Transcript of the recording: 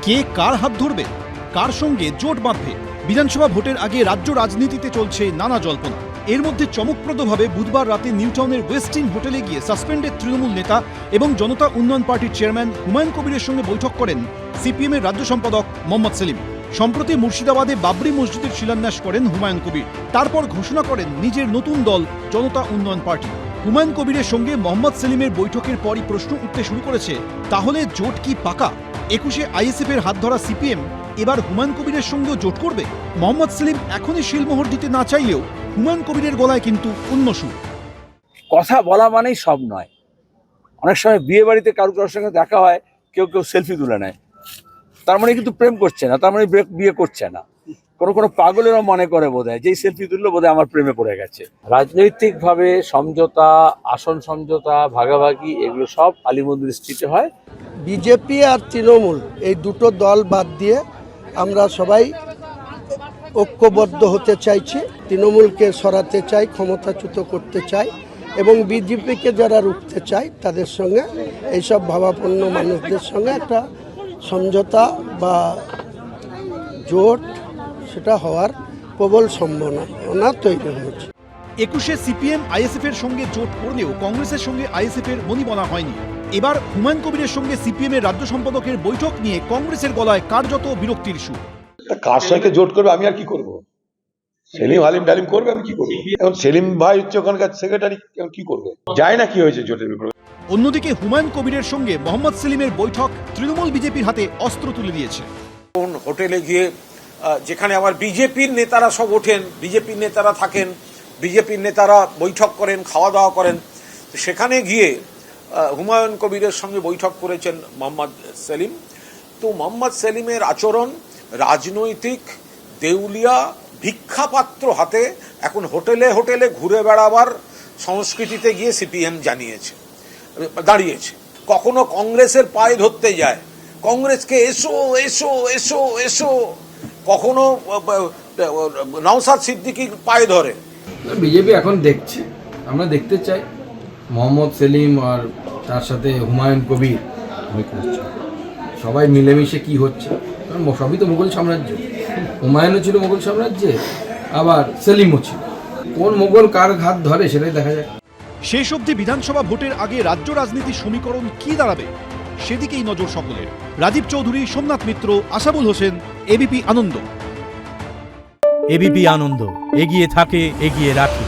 কে কার হাত ধরবে, কার সঙ্গে জোট বাঁধবে? বিধানসভা ভোটের আগে রাজ্য রাজনীতিতে চলছে নানা জল্পনা। এর মধ্যে চমকপ্রদভাবে বুধবার রাতে নিউটাউনের ওয়েস্টিন হোটেলে গিয়ে সাসপেন্ডেড তৃণমূল নেতা এবং জনতা উন্নয়ন পার্টির চেয়ারম্যান হুমায়ুন কবিরের সঙ্গে বৈঠক করেন সিপিএমের রাজ্য সম্পাদক মোহাম্মদ সেলিম। সম্প্রতি মুর্শিদাবাদে বাবরি মসজিদের শিলান্যাস করেন হুমায়ুন কবির। তারপর ঘোষণা করেন নিজের নতুন দল জনতা উন্নয়ন পার্টি। হুমায়ুন কবিরের সঙ্গে মোহাম্মদ সেলিমের বৈঠকের পরই প্রশ্ন উঠতে শুরু করেছে, তাহলে জোট কি পাকা? 21-এ আইএসএফের হাত ধরা সিপিএম এবার হুমায়ুন কবিরের সঙ্গেও জোট করবে? মোহাম্মদ সেলিম এখনই শিলমোহর দিতে না চাইলেও হুমায়ুন কবিরের গলায় কিন্তু অন্য সুর। কথা বলা মানেই সব নয়। অনেক সময় বিয়ে বাড়িতে কারোর সঙ্গে দেখা হয়, কেউ কেউ সেলফি তুলে নেয়, তার মানে কিন্তু প্রেম করছে না, তার মানে বিয়ে করছে না। কোনো পাগলেরও মনে করে বোধহয় যেই সেলফি তুললো বোধহয় আমার প্রেমে পড়ে গেছে। রাজনৈতিকভাবে সমঝোতা, আসন সমঝোতা, ভাগাভাগি এগুলো সব আলিমন্দির স্ট্রিটে হয়। বিজেপি আর তৃণমূল এই দুটো দল বাদ দিয়ে আমরা সবাই ঐক্যবদ্ধ হতে চাইছি। তৃণমূলকে সরাতে চাই, ক্ষমতাচ্যুত করতে চাই এবং বিজেপিকে যারা রুখতে চায় তাদের সঙ্গে এইসব ভাবাপন্ন মানুষদের সঙ্গে একটা সমঝোতা বা জোট সেটা হওয়ার প্রবল সম্ভাবনা তৈরি হয়েছে। 21-এ সিপিএম আইএসএফ এর সঙ্গে জোট করলেও কংগ্রেসের সঙ্গে আইএসএফ এর মনিবনা হয়নি। এবার হুমায়ুন কবিরের সঙ্গে সিপিএম এর রাজ্য সম্পাদকের বৈঠক নিয়ে কংগ্রেসের গলায় কার্যত বিরক্তির সুর। কার সঙ্গে জোট করবে আমি আর কি করব? সেলিম হালিম ডালিম করবে, আমি কি করবো? এখন সেলিম ভাই হচ্ছে ওখানকার সেক্রেটারি, কি করবে? যায় না কি হয়েছে জোটের ব্যাপারে। অন্যদিকে হুমায়ুন কবিরের সঙ্গে মোহাম্মদ সেলিমের বৈঠক তৃণমূল বিজেপির হাতে অস্ত্র তুলে দিয়েছে। হোটেলে গিয়ে যেখানে আমার বিজেপির নেতারা সব ওঠেন, বিজেপির নেতারা থাকেন, বিজেপির নেতারা বৈঠক করেন, খাওয়া দাওয়া করেন, সেখানে গিয়ে হুমায়ুন কবিরের সঙ্গে বৈঠক করেছেন মোহাম্মদ সেলিম। তো মোহাম্মদ সেলিমের আচরণ রাজনৈতিক দেউলিয়া ভিক্ষাপাত্র হাতে এখন হোটেলে হোটেলে ঘুরে বেড়াবার সংস্কৃতিতে গিয়ে সিপিএম দাঁড়িয়েছে। কখনো কংগ্রেসের পায়ে ধরতে যায়, কংগ্রেসকে এসো এসো এসো এসো, কখনো নওশাদ সিদ্দিকীর পায়ে ধরে। বিজেপি এখন দেখছে, আমরা দেখতে চাই মোহাম্মদ সেলিম আর তার সাথে হুমায়ুন কবির সবাই মিলেমিশে কি হচ্ছে। কারণ সবই তো মুঘল সাম্রাজ্য, হুমায়ুনও ছিল মুঘল সাম্রাজ্যে, আবার সেলিমও ছিল। কোন মুঘল কার হাত ধরে সেটাই দেখা যায়। শেষ অবধি বিধানসভা ভোটের আগে রাজ্য রাজনীতির সমীকরণ কি দাঁড়াবে সেদিকেই নজর সকলের। রাজীব চৌধুরী, সোমনাথ মিত্র, আশাবুল হোসেন, এবিপি আনন্দ। এবিপি আনন্দ, এগিয়ে থাকে, এগিয়ে রাখে।